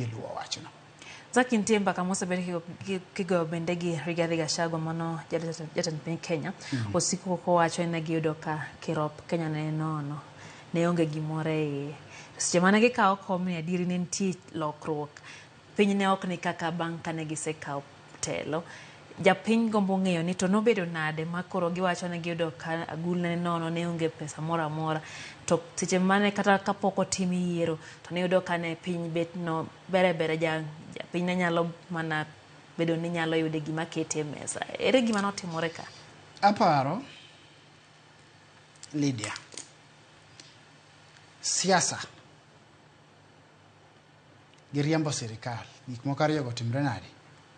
giluwo wachno. Zaki ntimba kama osebed kigo bende gi Rigathi Gachagua mano jatend piny Kenya osiko ko wacho ne giyudo ka kirop Kenya ne nono ne onge gimoro e seche mane gikawo kom ni adieri ne nitie lokruok piny ne ok ni kaka bang' kane gisekawo telo. Japiny gombo ng'eyo ni to nobedo nade ma koro giwacho ne giyudo ka agulne nono ne onge pesa moro amora to seche mane kata kapok otim yiero to ne yudo ka ne piny bet no bere piny ne nyalo mana bedo ni nyalo yude gima kete mesa. Ere gima notimore ka? Aparo, Lydia, siasa gi riembo sirkal gik moko ariyogo timre nade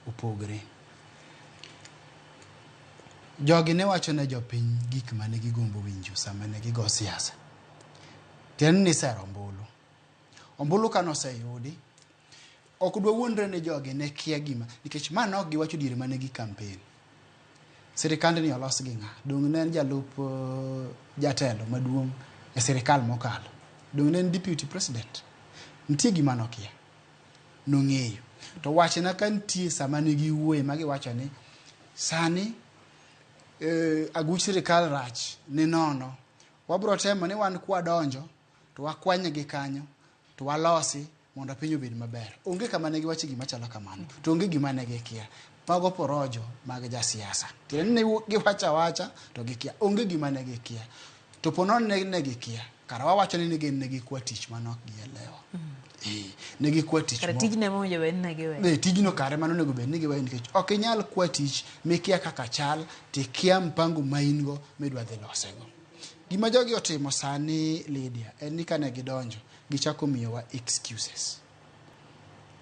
opogore. Jogi ne wacho ne jopiny gik mane gigombo winjo sama ne gigo siasa. Tiend ni sero ombulu. Ombulu kano oseyudi, ok dwa wuondre ne jogi ne kia gima, nikech ma nok giwacho diere mane gi campaign. Sirikand ni olos gi ng'a? Dong ne en jalup jatelo maduong' e sirikal mokalo. Dong ne en deputy president. Nitie gima nokia. Nong'eyo. To wachna ka nitie sama ne giwuoye ma giwacho ni sani aguch sirikal rach ni nono. Wabro temo ni wan kwadonjo to wakwanye gi kanyo to walosi mondo piny obed maber. Onge kama ne giwacho gima chalo kamano. To onge gima ne gikia. Mago porojo mag jasiasa. Tiende ni giwacha wacha to gikia. Onge gima ne gikia. To ponon ne gikia. Kara wawacho ni ne gikwa tich manok gielewa. Ne gikwa tich. Kara tijne mowinjo bed ne giwe. Tijno kare mano nego bed ni giwe nikech ok inyal kwa tich mikia kaka chal tikia mpango maingo midwa dhi losego. Gima jogi otimo sani Lydia en ni kane gidonjo gichako miyowa excuses.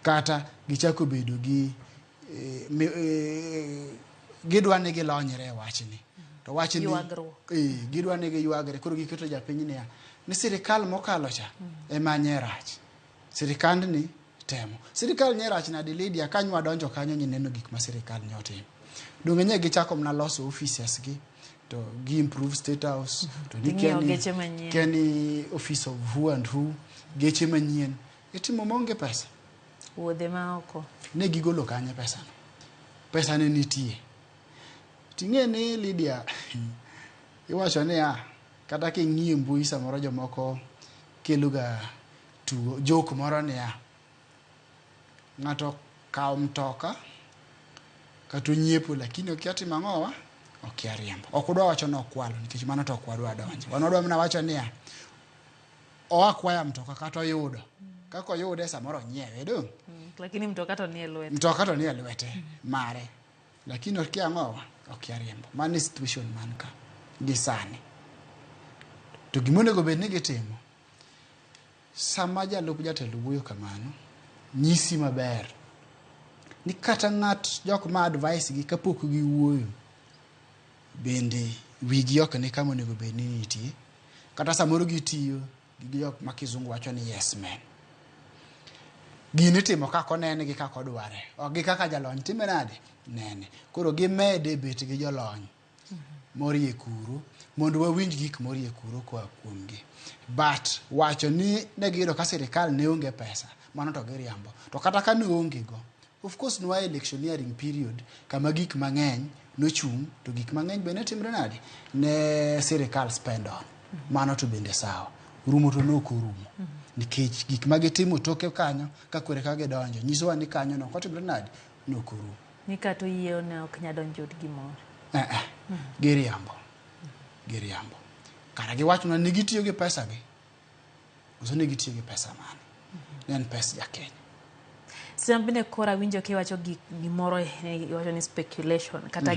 Kata gichako bedo gi gidwa ni gilonyre wachni. To wachni gidwa ni giywagre koro giketo japiny ni sirikal mokalo cha ema nyerach. Sirikand ni temo. Sirikal nyerach na Lydia kanywa donjo kanyo neno gik ma sirikal nyotimo. Donge nye gichako mna loso offices gi to gi improve state house to keni office of who and who geche manyien itimo monge pesa wuodhe ma oko ne gigolo kanye pesa ne nitie ting'e ni Lydia iwacho ni kata king'iyo mbui samoro jomoko keluga tuo joke moro ni ng'ato kawo mtoka kata nyiepo lakini okia timo ang'owa okia riembo. Ok udwa wacho no kwalo nikech mano to ok wadwa donjo. Wanodwa mna wacho ni oakwaya mtoka kata oyudo. Kako oyude samoro nyiewe dong. Lakini mtoka to nie lwete. Mtoka to nie lwete mare. Lakini okia ang'owa okia riembo. Mani situation man ka gisani. To gimonego bed ni gitimo sama jalup jatelo wuoyo kamano nyisi maber ni kata ng'at jok ma advice gi kapok gi wuoyo bende wigi ok ni kama onego bed ni nitie kata samoro gitiyo gi jok ma kizungu wacho ni yes men. Gini timo kako onene gi kako odware ok gi kaka jalony time nade nene koro gimede bet gi jolony morie kuro mondo wawinj gik morie kuro kwa kuomgi. But wacho ni ne giyudo ka sirikal ne onge pesa mano to giriambo. To kata ka ne onge go of course no electioneering period kama gik mang'eny nochung to gik mang'eny be ne timre nade ne sirikal spend on mano to bende sawa rumo to no korumo nikech gik magitimo toke kanyo ka kwere ka gidonjo nyisowa ni kanyo no kotimre nade no korumo ni kato yie ne ok nyadonjo gimoro giriambo kara giwachona ni gitiyo gi pesa gi uso ni gitiyo gi pesa mane nen pesa ja Kenya. Sambine kora winjo kiwacho gimoro iwacho ni speculation kata